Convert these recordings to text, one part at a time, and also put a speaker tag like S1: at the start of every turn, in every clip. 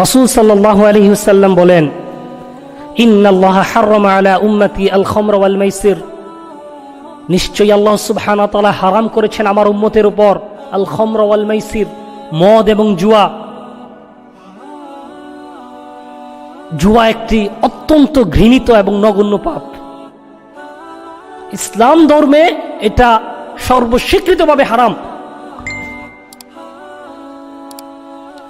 S1: রাসূল সাল্লাল্লাহু আলাইহি ওয়াসাল্লাম বলেন, ইন্নাল্লাহা হারামা আলা উম্মতি আল খামর ওয়াল মাইসির, নিশ্চয়ই আল্লাহ সুবহানাহু ওয়া তাআলা হারাম করেছেন আমার উম্মতের উপর আল খামর ওয়াল মাইসির, মদ এবং জুয়া। জুয়া একটি অত্যন্ত ঘৃণিত এবং নগণ্য পাপ। ইসলাম ধর্মে এটা সর্বস্বীকৃতভাবে হারাম।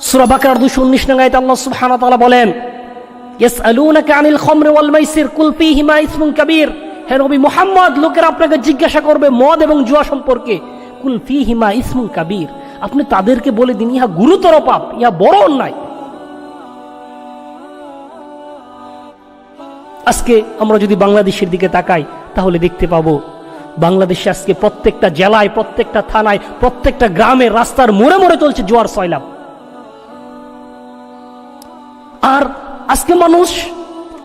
S1: সূরা বাকারার 219 নং আয়াতে আল্লাহ সুবহানাহু ওয়া তাআলা বলেন, ইয়াসআলুনাকা আনিল খামরি ওয়াল মাইসির কুল ফীহিমা ইসমুন কাবীর। হে নবী মুহাম্মদ, লোকেরা আপনাকে জিজ্ঞাসা করবে মদ এবং জুয়া সম্পর্কে। কুল ফীহিমা ইসমুন কাবীর, আপনি তাদেরকে বলে দিন ইহা গুরুতর পাপ, ইহা বড় অন্যায়। আজকে আমরা যদি বাংলাদেশের দিকে তাকাই তাহলে দেখতে পাবো বাংলাদেশে আজকে প্রত্যেকটা জেলায়, প্রত্যেকটা থানায়, প্রত্যেকটা গ্রামে, রাস্তার মোড়ে মোড়ে চলছে জুয়ার সয়লাব। আর আজকে মানুষ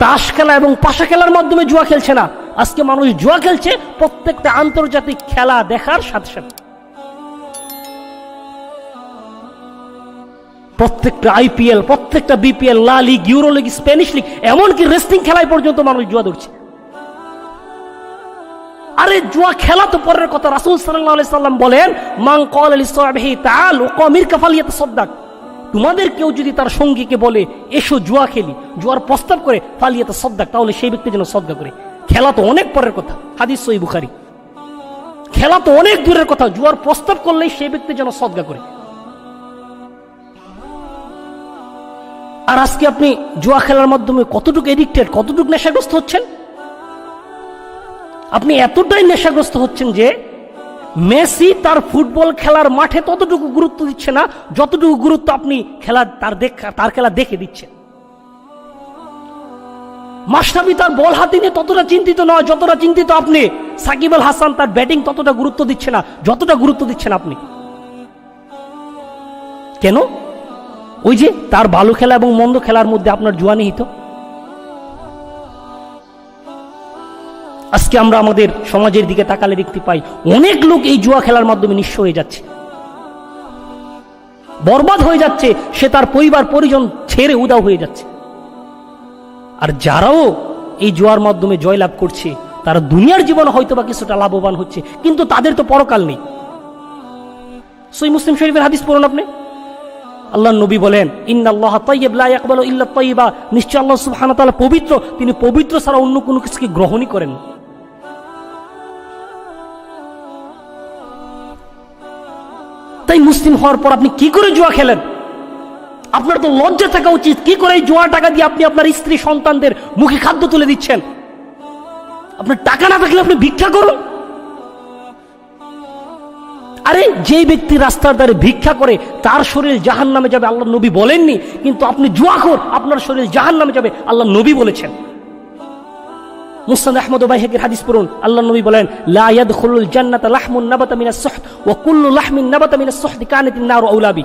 S1: তাস খেলা এবং পাশা খেলার মাধ্যমে জুয়া খেলছে না, আজকে মানুষ জুয়া খেলছে প্রত্যেকটা আন্তর্জাতিক খেলা দেখার সাথে সাথে। প্রত্যেকটা আইপিএল, প্রত্যেকটা বিপিএল, লা league, euro league, Spanish league, এমনকি রেসলিং খেলায় পর্যন্ত মানুষ জুয়া ধরছে। আরে জুয়া খেলা তো পরের কথা। রাসূল সাল্লাল্লাহু আলাইহি সাল্লাম বলেন, মান ক্বালা লিসাহিবিহি তাআল উকামিরকা ফালিয়াতাসাদদাক, তোমাদের কেউ যদি তার সঙ্গীকে বলে এসো জুয়া খেলি, জুয়ার প্রস্তাব করে, ফালিয়াতাসাদদাক, তাহলে সেই ব্যক্তি যেন সদকা করে। খেলা তো অনেক পরের কথা, হাদিস সহিহ বুখারী। খেলা তো অনেক দূরের কথা, জুয়ার প্রস্তাব করলেই সেই ব্যক্তি যেন সদকা করে। আর আজকে আপনি জুয়া খেলার মাধ্যমে কতটুকু এডিক্টেড, কতটুকু নেশাগ্রস্ত হচ্ছেন। আপনি এতটাই নেশাগ্রস্ত হচ্ছেন যে মেসি তার ফুটবল খেলার মাঠে ততটুকু গুরুত্ব দিচ্ছে না যতটুকু গুরুত্ব আপনি তার খেলা দেখে দিচ্ছেন। মাশরাফি তার বল হাতে নিয়ে ততটা চিন্তিত নয় যতটা চিন্তিত আপনি। সাকিব আল হাসান তার ব্যাটিং ততটা গুরুত্ব দিচ্ছে না যতটা গুরুত্ব দিচ্ছেন আপনি। কেন? ওই যে তার ভালো খেলা এবং মন্দ খেলার মধ্যে আপনার জুয়া নিহিত। আজকে আমরা আমাদের সমাজের দিকে তাকালে দেখতে পাই অনেক লোক এই জুয়া খেলার মাধ্যমে নিঃস্ব হয়ে যাচ্ছে, বরবাদ হয়ে যাচ্ছে, সে তার পরিবার পরিজন ছেড়ে উধাও হয়ে যাচ্ছে। আর যারাও এই জুয়ার মাধ্যমে জয়লাভ করছে তারা দুনিয়ার জীবনে হয়তো বা কিছুটা লাভবান হচ্ছে, কিন্তু তাদের তো পরকাল নেই। সহিহ মুসলিম শরীফের হাদিস পড়ুন আপনি। আল্লাহর নবী বলেন, ইন্নাল্লাহা তাইয়্যিব লা ইয়াকবালু ইল্লা তাইয়্যিবা, নিশ্চয় আল্লাহ সুবহানাহু ওয়া তাআলা পবিত্র, তিনি পবিত্র ছাড়া অন্য কোনো কিছুকে গ্রহণই করেন। তাই মুসলিম হওয়ার পর আপনি কি করে জুয়া খেলেন? আপনার তো লজ্জা থাকা উচিত। কি করে এই জুয়া টাকা দিয়ে আপনি আপনার স্ত্রী সন্তানদের মুখে খাদ্য তুলে দিচ্ছেন? আপনার টাকা না থাকলে আপনি ভিক্ষা করুন। আরে যে ব্যক্তি রাস্তার ধারে ভিক্ষা করে তার শরীর জাহান্নামে যাবে আল্লাহ নবী বলেননি, কিন্তু আপনি জুয়াখোর, আপনার শরীর জাহান্নামে যাবে আল্লাহ নবী বলেছেন। মুসনাদ আহমদ ও বাইহাকীর হাদিস পড়ুন। আল্লাহ নবী বলেন, লা ইয়াদখুলুল জান্নাতা লাহমুন নাবাতা মিনাস সুহত ওয়া কুল্লু লাহমিন নাবাতা মিনাস সুহতি কানাতিন নারু আউলা বি।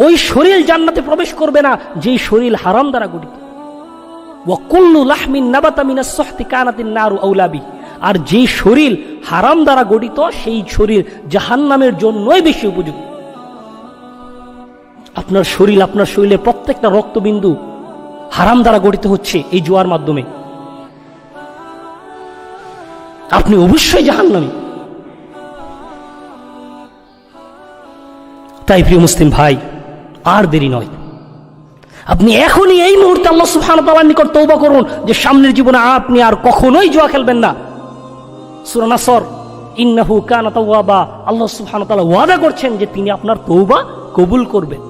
S1: ওই শরীর জান্নাতে প্রবেশ করবে না যেই শরীর হারাম দ্বারা গঠিত। ওয়া কুল্লু লাহমিন নাবাতা মিনাস সুহতি কানাতিন নারু আউলা বি। আর যেই শরীর হারাম দ্বারা গঠিত সেই শরীর জাহান্নামের জন্যই বেশি উপযুক্ত। আপনার শরীর, আপনার শরীরে প্রত্যেকটা রক্তবিন্দু হারাম দ্বারা গঠিত হচ্ছে এই জুয়ার মাধ্যমে। আপনি অবশ্যই জাহান্নামী। তাই প্রিয় মুসলিম ভাই, আর দেরি নয়, আপনি এখনই এই মুহূর্তে আল্লাহ সুবহানাহু ওয়া তাআলার নিকট তওবা করুন যে সামনের জীবনে আপনি আর কখনোই জুয়া খেলবেন না। সূরা নাসর, ইন্নাহু কানা তাওয়াবা, আল্লাহ সুবহানাহু ওয়া তাআলা ওয়াদা করছেন যে তিনি আপনার তওবা কবুল করবেন।